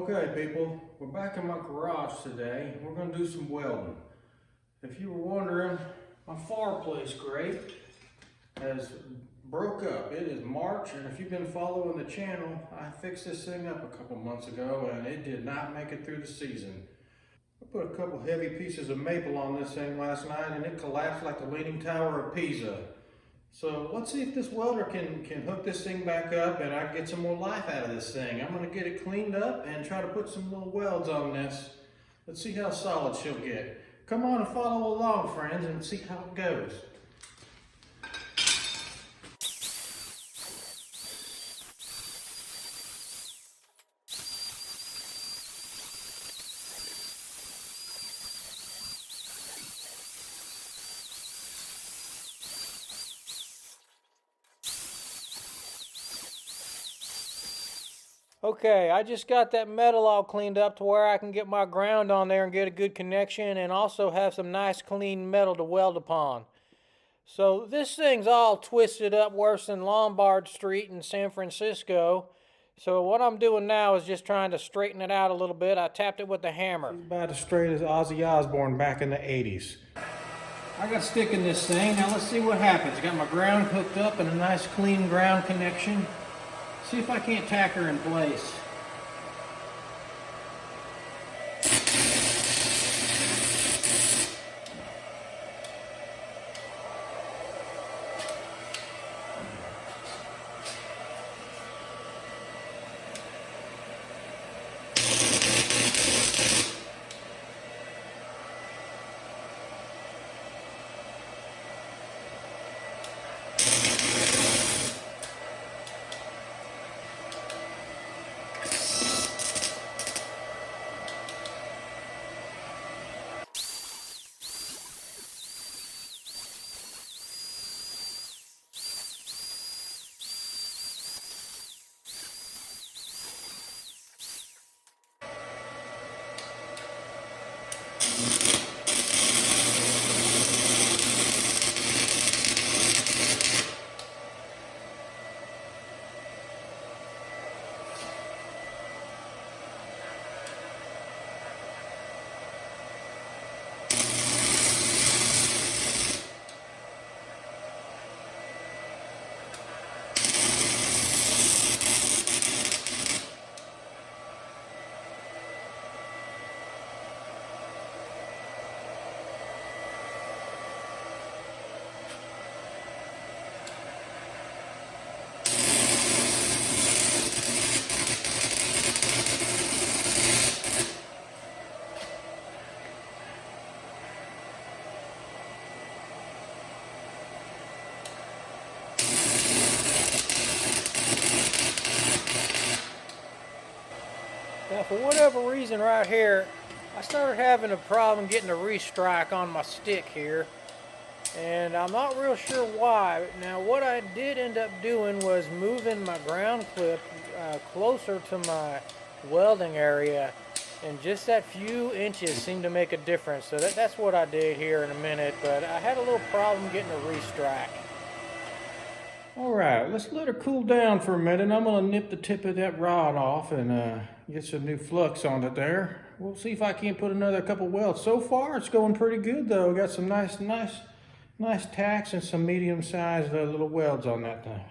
Okay people, we're back in my garage today. We're going to do some welding. If you were wondering, my fireplace grate has broke up. It is March, and if you've been following the channel, I fixed this thing up a couple months ago and it did not make it through the season. I put a couple heavy pieces of maple on this thing last night and it collapsed like the Leaning Tower of Pisa. So let's see if this welder can hook this thing back up and I can get some more life out of this thing. I'm going to get it cleaned up and try to put some little welds on this. Let's see how solid she'll get. Come on and follow along, friends, and see how it goes. Okay, I just got that metal all cleaned up to where I can get my ground on there and get a good connection and also have some nice clean metal to weld upon. So this thing's all twisted up worse than Lombard Street in San Francisco. So what I'm doing now is just trying to straighten it out a little bit. I tapped it with a hammer. It's about as straight as Ozzy Osbourne back in the 80s. I got stick in this thing. Now let's see what happens. Got my ground hooked up and a nice clean ground connection. See if I can't tack her in place. Now for whatever reason right here, I started having a problem getting a restrike on my stick here. And I'm not real sure why. Now what I did end up doing was moving my ground clip closer to my welding area. And just that few inches seemed to make a difference. So that's what I did here in a minute. But I had a little problem getting a restrike. Alright, let's let her cool down for a minute. I'm going to nip the tip of that rod off and get some new flux on it there. We'll see if I can't put another couple welds. So far, it's going pretty good though. Got some nice tacks and some medium-sized little welds on that thing.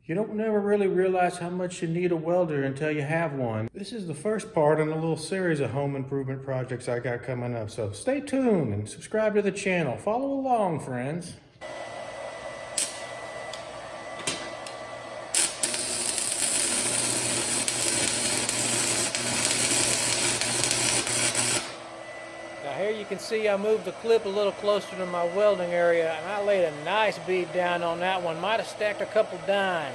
You don't never really realize how much you need a welder until you have one. This is the first part in a little series of home improvement projects I got coming up. So stay tuned and subscribe to the channel. Follow along, friends. Here you can see I moved the clip a little closer to my welding area and I laid a nice bead down on that one. Might have stacked a couple dimes.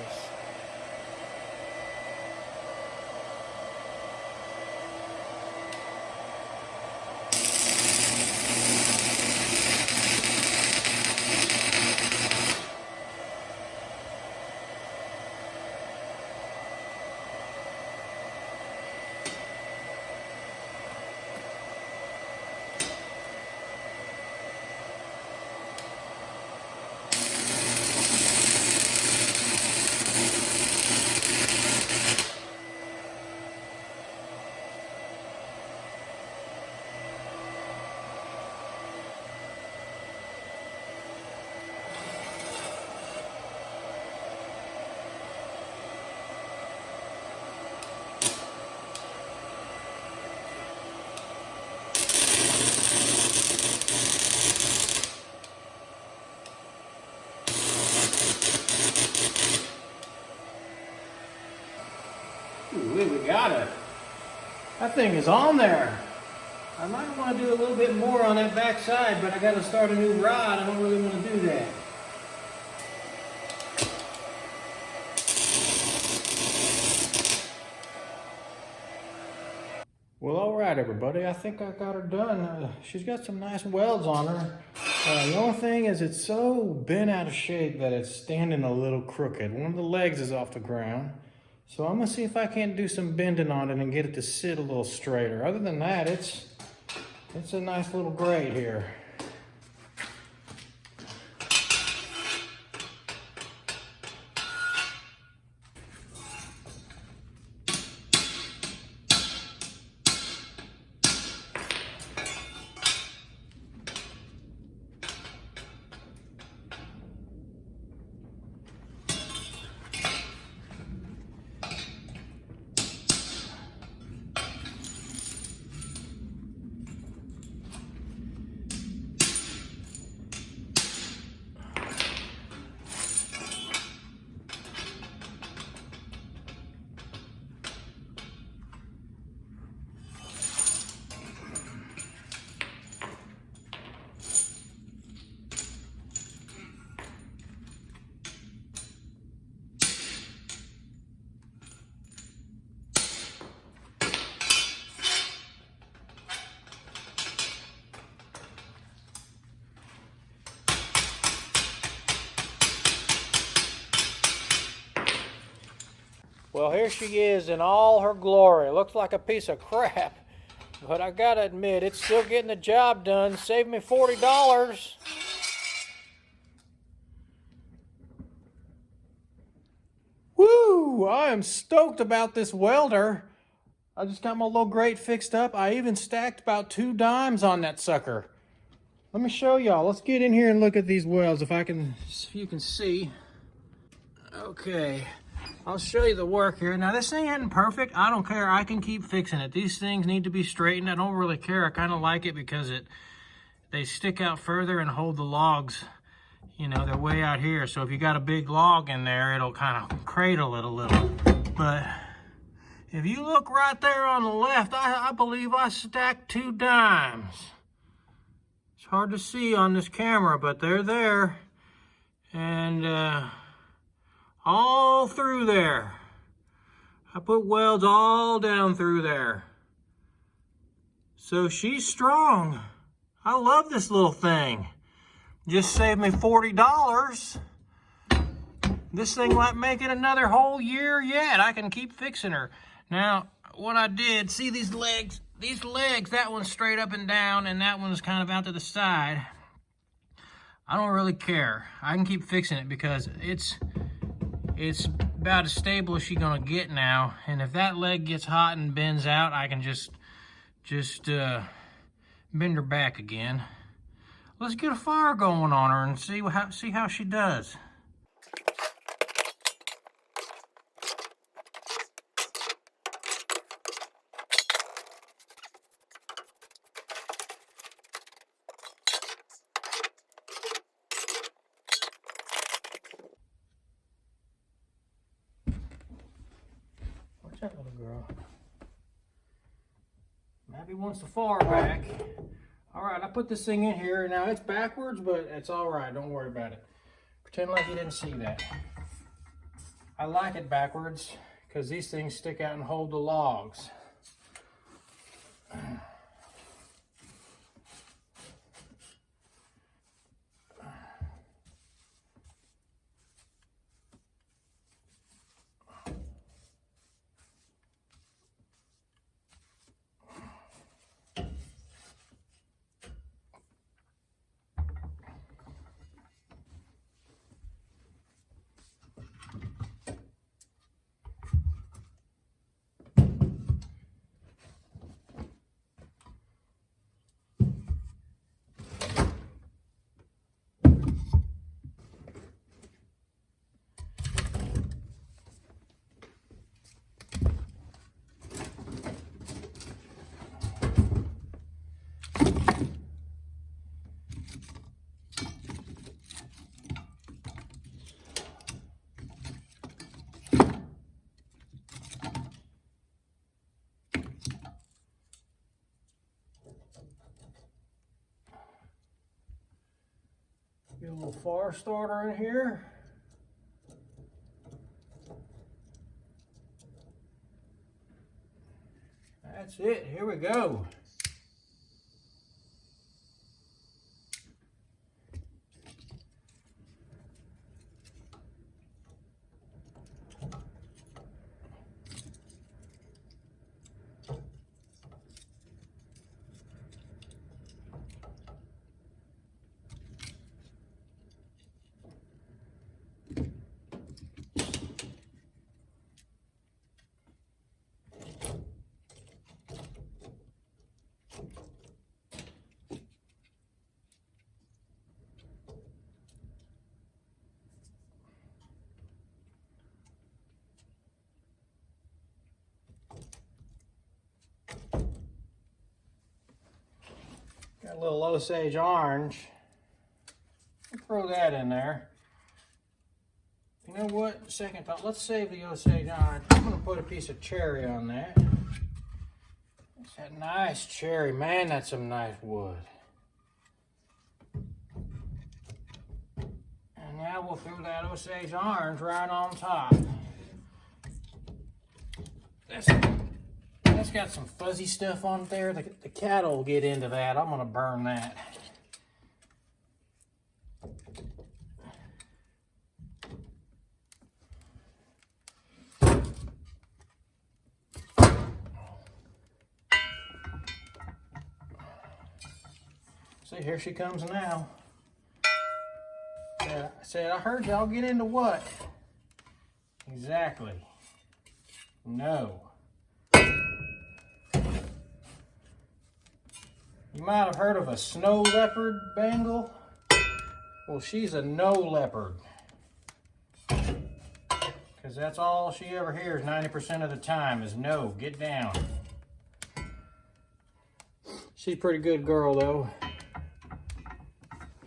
That thing is on there. I might want to do a little bit more on that back side, but I got to start a new rod. I don't really want to do that. Well, all right, everybody. I think I got her done. She's got some nice welds on her. The only thing is it's so bent out of shape that it's standing a little crooked. One of the legs is off the ground. So I'm gonna see if I can't do some bending on it and get it to sit a little straighter. Other than that, it's a nice little grate here. Well, here she is in all her glory. Looks like a piece of crap, but I gotta admit, it's still getting the job done. Saved me $40. Woo! I am stoked about this welder. I just got my little grate fixed up. I even stacked about 2 dimes on that sucker. Let me show y'all. Let's get in here and look at these welds if you can see. Okay. I'll show you the work here. Now, this thing isn't perfect. I don't care. I can keep fixing it. These things need to be straightened. I don't really care. I kind of like it because they stick out further and hold the logs. You know, they're way out here. So if you got a big log in there, it'll kind of cradle it a little. But if you look right there on the left, I believe I stacked 2 dimes. It's hard to see on this camera, but they're there. And all through there. I put welds all down through there. So she's strong. I love this little thing. Just saved me $40. This thing might make it another whole year yet. I can keep fixing her. Now, what I did, see these legs? These legs, that one's straight up and down, and that one's kind of out to the side. I don't really care. I can keep fixing it because it's about as stable as she's gonna get now. And if that leg gets hot and bends out, I can just bend her back again. Let's get a fire going on her and see how she does. That little girl. Maybe wants the far back. All right, I put this thing in here. Now it's backwards, but it's all right. Don't worry about it. Pretend like you didn't see that. I like it backwards because these things stick out and hold the logs. Get a little fire starter in here. That's it, here we go. Got a little Osage orange. I'll throw that in there. You know what? Second thought, let's save the Osage orange. I'm going to put a piece of cherry on that. It's that nice cherry. Man, that's some nice wood. And now we'll throw that Osage orange right on top. That's got some fuzzy stuff on there. The cattle will get into that. I'm gonna burn that. See, here she comes now. I said, I heard y'all get into what? Exactly. No. You might have heard of a snow leopard Bengal. Well, she's a no leopard. Because that's all she ever hears 90% of the time is no, get down. She's a pretty good girl though.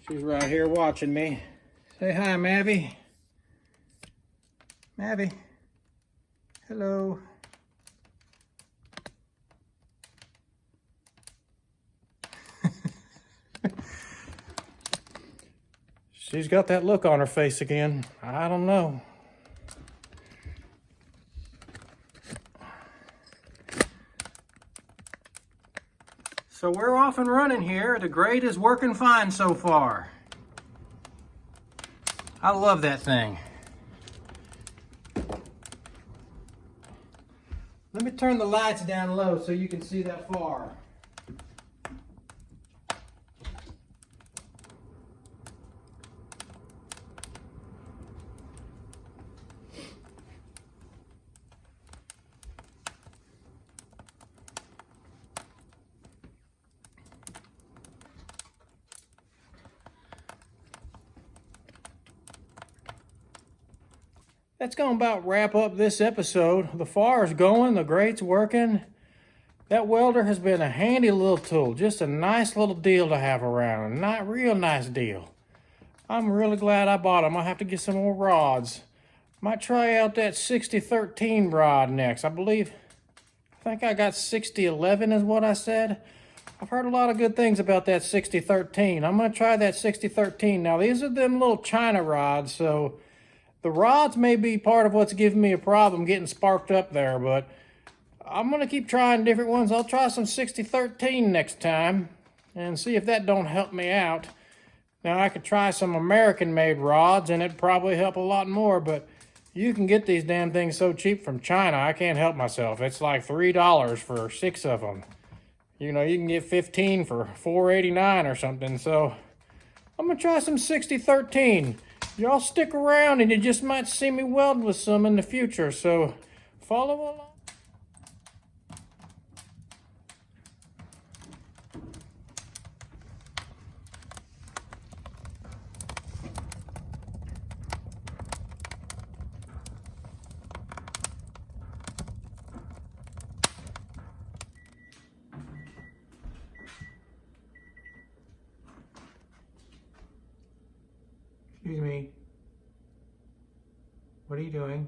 She's right here watching me. Say hi, Mavy. Mavy. Hello. She's got that look on her face again. I don't know. So we're off and running here. The grate is working fine so far. I love that thing. Let me turn the lights down low so you can see that far. That's going to about wrap up this episode. The fire's going, the grate's working. That welder has been a handy little tool, just a nice little deal to have around. A not real nice deal. I'm really glad I bought them. I'll have to get some more rods. Might try out that 6013 rod next. I think I got 6011 is what I said. I've heard a lot of good things about that 6013. I'm going to try that 6013. Now, these are them little China rods, so the rods may be part of what's giving me a problem getting sparked up there, but I'm going to keep trying different ones. I'll try some 6013 next time and see if that don't help me out. Now, I could try some American-made rods, and it'd probably help a lot more, but you can get these damn things so cheap from China, I can't help myself. It's like $3 for 6 of them. You know, you can get 15 for $4.89 or something, so I'm going to try some 6013. Y'all stick around and you just might see me weld with some in the future, so follow along. Excuse me. What are you doing?